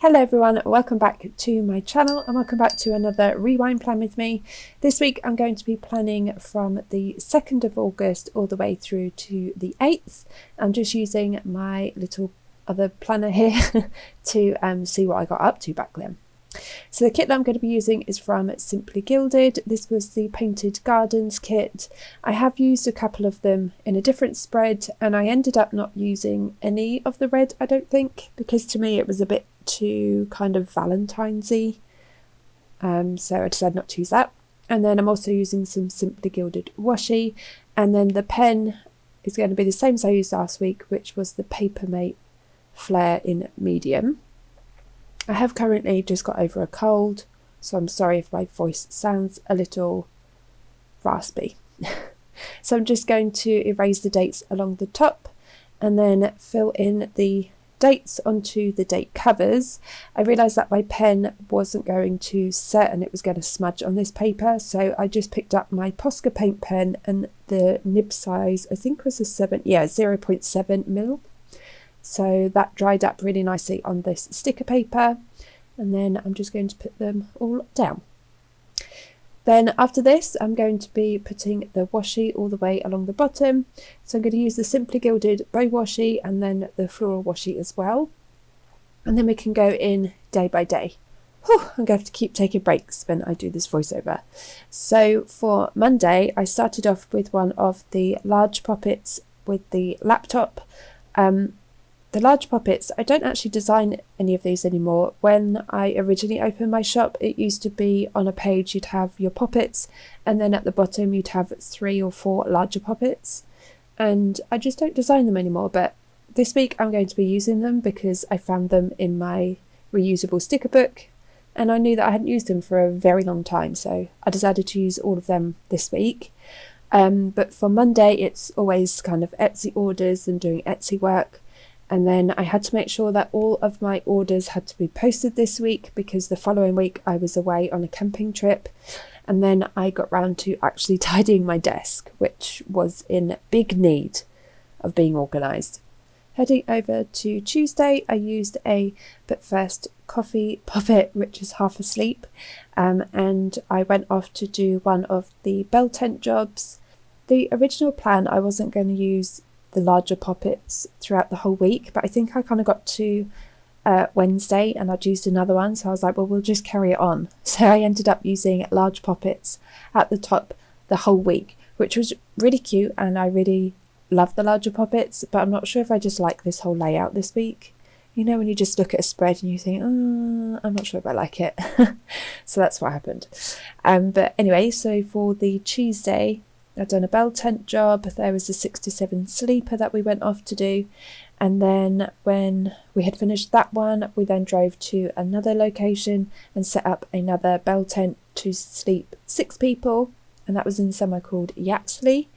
Hello everyone, welcome back to my channel and welcome back to another rewind plan with me. This week I'm going to be planning from the 2nd of August all the way through to the 8th. I'm just using my little other planner here to see what I got up to back then. So the kit that I'm going to be using is from Simply Gilded. This was the Painted Gardens kit. I have used a couple of them in a different spread and I ended up not using any of the red, I don't think, because to me it was a bit too kind of Valentine's-y. So I decided not to use that. And then I'm also using some Simply Gilded washi, and then the pen is going to be the same as I used last week, which was the Papermate Flare in medium. I have currently just got over a cold, so I'm sorry if my voice sounds a little raspy. So I'm just going to erase the dates along the top and then fill in the dates onto the date covers. I realised that my pen wasn't going to set and it was going to smudge on this paper, so I just picked up my Posca paint pen, and the nib size I think was a 0.7 mil. So that dried up really nicely on this sticker paper, and then I'm just going to put them all down. Then after this I'm going to be putting the washi all the way along the bottom. So I'm going to use the Simply Gilded bow washi and then the floral washi as well. And then we can go in day by day. Whew, I'm going to have to keep taking breaks when I do this voiceover. So for Monday I started off with one of the large poppets with the laptop. The large poppets, I don't actually design any of these anymore. When I originally opened my shop, it used to be on a page you'd have your poppets and then at the bottom you'd have 3 or 4 larger poppets, and I just don't design them anymore. But this week I'm going to be using them because I found them in my reusable sticker book and I knew that I hadn't used them for a very long time, so I decided to use all of them this week. But for Monday it's always kind of Etsy orders and doing Etsy work. And then I had to make sure that all of my orders had to be posted this week because the following week I was away on a camping trip. And then I got round to actually tidying my desk, which was in big need of being organised. Heading over to Tuesday, I used a But First coffee poppet, which is half asleep. And I went off to do one of the bell tent jobs. The original plan, I wasn't going to use the larger poppets throughout the whole week, but I think I kind of got to Wednesday and I'd used another one, so I was like, well, we'll just carry it on. So I ended up using large poppets at the top the whole week, which was really cute, and I really love the larger poppets, but I'm not sure if I just like this whole layout this week. You know, when you just look at a spread and you think, I'm not sure if I like it. So that's what happened. But anyway, so for the Tuesday I'd done a bell tent job. There was a 67 sleeper that we went off to do, and then when we had finished that one we then drove to another location and set up another bell tent to sleep 6 people, and that was in somewhere called Yaxley.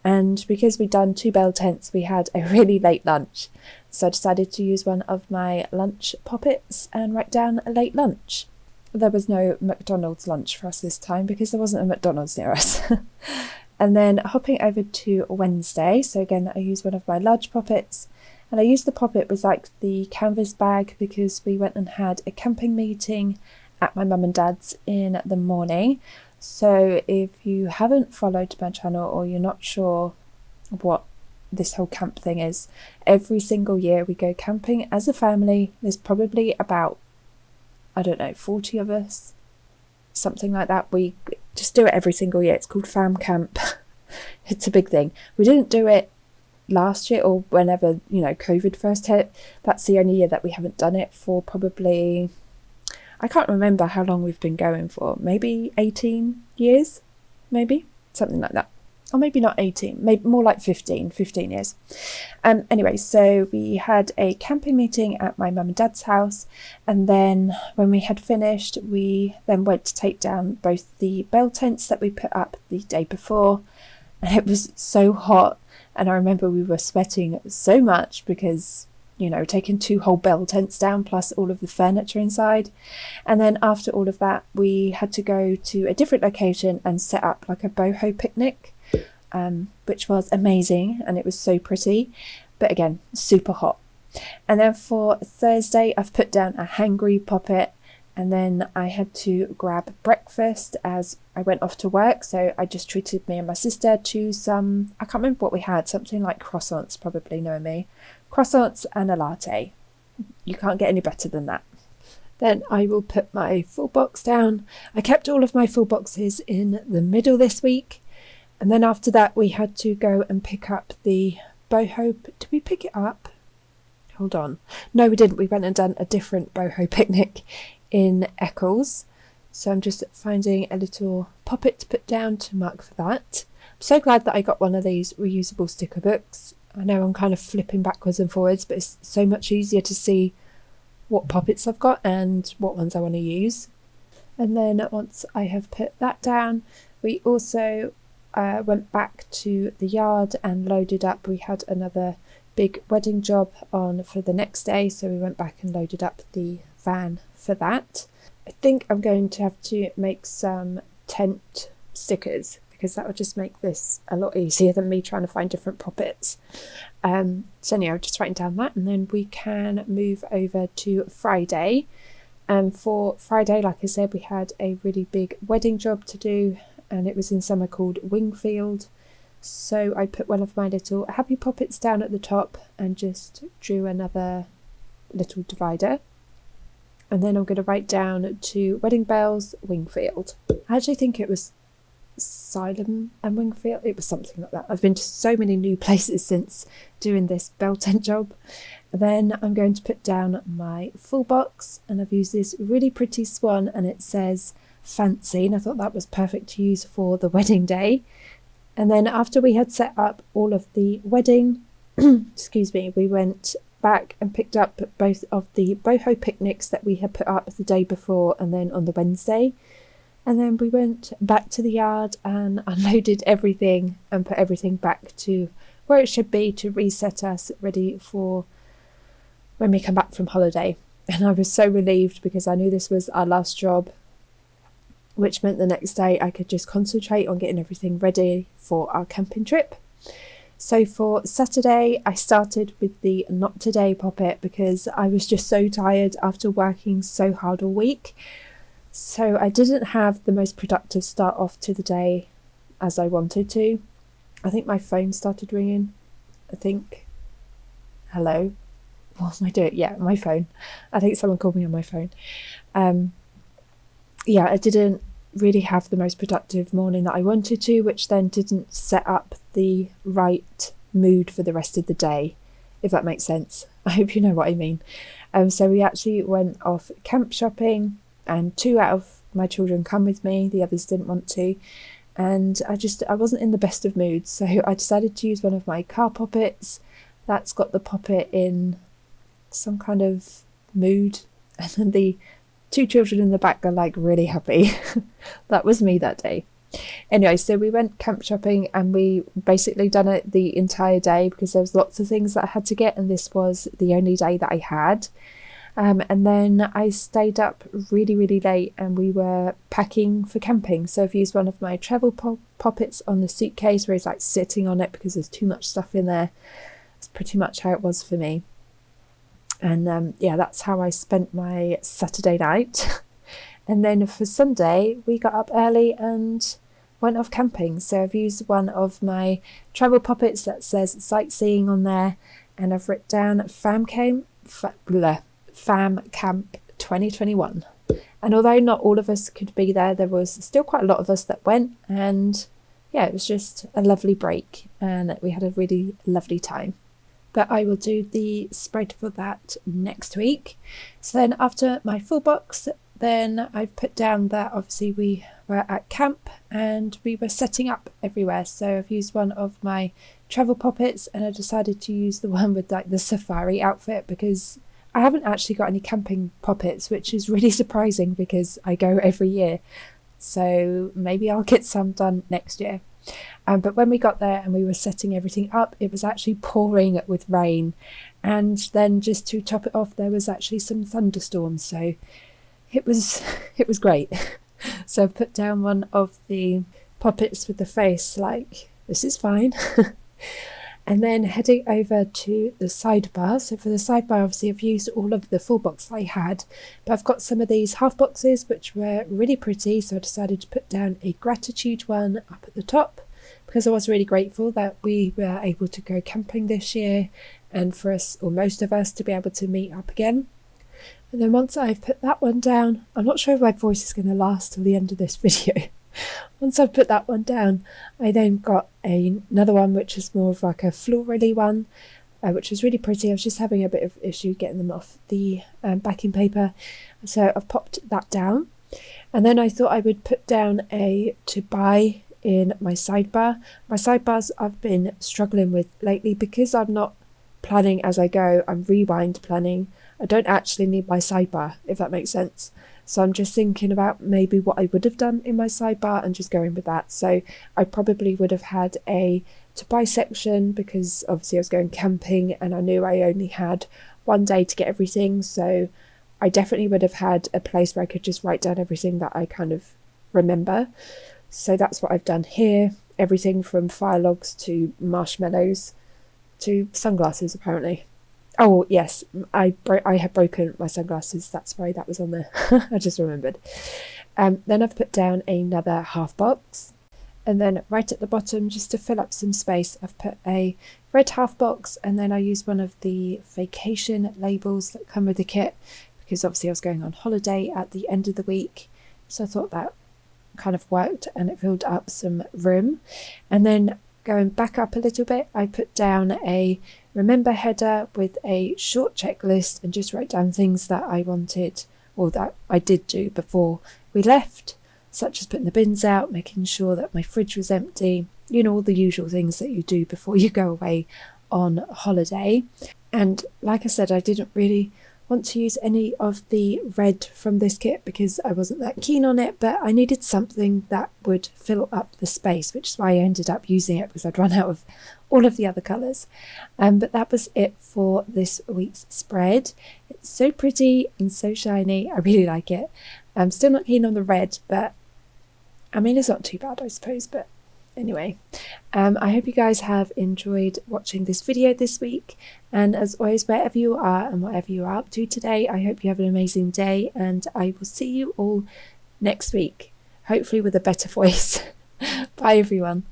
And because we'd done 2 bell tents we had a really late lunch, so I decided to use one of my lunch poppets and write down a late lunch. There was no McDonald's lunch for us this time because there wasn't a McDonald's near us. And then hopping over to Wednesday, so again I used one of my large poppets, and I used the poppet with like the canvas bag because we went and had a camping meeting at my mum and dad's in the morning. So if you haven't followed my channel or you're not sure what this whole camp thing is, every single year we go camping as a family. There's probably about, I don't know, 40 of us, something like that. We just do it every single year. It's called fam camp. It's a big thing. We didn't do it last year or whenever, COVID first hit. That's the only year that we haven't done it for probably, I can't remember how long we've been going for, maybe 18 years, maybe something like that. Or maybe not 18, maybe more like 15 years. Anyway, so we had a camping meeting at my mum and dad's house, and then when we had finished, we then went to take down both the bell tents that we put up the day before, and it was so hot, and I remember we were sweating so much because, taking 2 whole bell tents down plus all of the furniture inside. And then after all of that, we had to go to a different location and set up like a boho picnic. Which was amazing, and it was so pretty, but again super hot. And then for Thursday, I've put down a hangry poppet, and then I had to grab breakfast as I went off to work. So I just treated me and my sister to some, I can't remember what we had, something like croissants, probably, knowing me. Croissants and a latte. You can't get any better than that. Then I will put my full box down. I kept all of my full boxes in the middle this week. And then after that, we had to go and pick up the boho. Did we pick it up? Hold on. No, we didn't. We went and done a different boho picnic in Eccles. So I'm just finding a little poppet to put down to mark for that. I'm so glad that I got one of these reusable sticker books. I know I'm kind of flipping backwards and forwards, but it's so much easier to see what poppets I've got and what ones I want to use. And then once I have put that down, we also went back to the yard and loaded up. We had another big wedding job on for the next day, so we went back and loaded up the van for that. I think I'm going to have to make some tent stickers because that would just make this a lot easier than me trying to find different poppets. So anyway, I'll just write down that, and then we can move over to Friday. And for Friday, like I said, we had a really big wedding job to do, and it was in somewhere called Wingfield. So I put one of my little happy poppets down at the top and just drew another little divider. And then I'm going to write down to Wedding Bells, Wingfield. I actually think it was Salem and Wingfield. It was something like that. I've been to so many new places since doing this bell tent job. And then I'm going to put down my full box, and I've used this really pretty swan, and it says fancy, and I thought that was perfect to use for the wedding day. And then after we had set up all of the wedding excuse me, we went back and picked up both of the boho picnics that we had put up the day before and then on the Wednesday. And then we went back to the yard and unloaded everything and put everything back to where it should be to reset us ready for when we come back from holiday. And I was so relieved because I knew this was our last job, which meant the next day I could just concentrate on getting everything ready for our camping trip. So for Saturday, I started with the Not Today poppet because I was just so tired after working so hard all week. So I didn't have the most productive start off to the day as I wanted to. I think my phone started ringing. Hello? What am I doing? Yeah, my phone. I think someone called me on my phone. Yeah, I didn't really have the most productive morning that I wanted to, which then didn't set up the right mood for the rest of the day, if that makes sense. I hope you know what I mean. So we actually went off camp shopping, and 2 out of my children come with me, the others didn't want to, and I wasn't in the best of moods, so I decided to use one of my car poppets. That's got the poppet in some kind of mood, and then the 2 children in the back are like really happy. That was me that day. Anyway, so we went camp shopping and we basically done it the entire day because there was lots of things that I had to get, and this was the only day that I had. And then I stayed up really, really late and we were packing for camping. So I've used one of my travel poppets on the suitcase where it's like sitting on it because there's too much stuff in there. That's pretty much how it was for me. And yeah, that's how I spent my Saturday night. And then for Sunday, we got up early and went off camping. So I've used one of my travel poppets that says sightseeing on there, and I've written down Fam Camp 2021. And although not all of us could be there, there was still quite a lot of us that went, and yeah, it was just a lovely break and we had a really lovely time. But I will do the spread for that next week. So then after my full box, then I've put down that obviously we were at camp and we were setting up everywhere. So I've used one of my travel poppets, and I decided to use the one with like the safari outfit because I haven't actually got any camping poppets, which is really surprising because I go every year. So maybe I'll get some done next year. But when we got there and we were setting everything up, it was actually pouring with rain, and then just to top it off, there was actually some thunderstorms, so it was great. So I've put down one of the poppets with the face like, this is fine. And then heading over to the sidebar. So for the sidebar, obviously I've used all of the full box I had, but I've got some of these half boxes which were really pretty, so I decided to put down a gratitude one up at the top, because I was really grateful that we were able to go camping this year and for us, or most of us, to be able to meet up again. And then once I've put that one down, I'm not sure if my voice is going to last till the end of this video. Once I've put that one down, I then got another one which is more of like a florally one, which was really pretty. I was just having a bit of issue getting them off the backing paper, so I've popped that down. And then I thought I would put down a to buy in my sidebar. My sidebars I've been struggling with lately because I'm not planning as I go, I'm rewind planning. I don't actually need my sidebar, if that makes sense. So I'm just thinking about maybe what I would have done in my sidebar and just going with that. So I probably would have had a to buy section, because obviously I was going camping and I knew I only had one day to get everything. So I definitely would have had a place where I could just write down everything that I kind of remember. So that's what I've done here. Everything from fire logs to marshmallows to sunglasses, apparently. Oh yes, I had broken my sunglasses. That's why that was on there. I just remembered. Then I've put down another half box, and then right at the bottom, just to fill up some space, I've put a red half box, and then I used one of the vacation labels that come with the kit, because obviously I was going on holiday at the end of the week, so I thought that kind of worked and it filled up some room. And then going back up a little bit, I put down a remember header with a short checklist and just wrote down things that I wanted, or that I did do before we left, such as putting the bins out, making sure that my fridge was empty, you know, all the usual things that you do before you go away on holiday. And like I said, I didn't really want to use any of the red from this kit because I wasn't that keen on it, but I needed something that would fill up the space, which is why I ended up using it, because I'd run out of all of the other colours. But that was it for this week's spread. It's so pretty and so shiny. I really like it. I'm still not keen on the red, but I mean, it's not too bad, I suppose. But anyway, I hope you guys have enjoyed watching this video this week, and as always, wherever you are and whatever you are up to today, I hope you have an amazing day, and I will see you all next week, hopefully with a better voice. Bye everyone.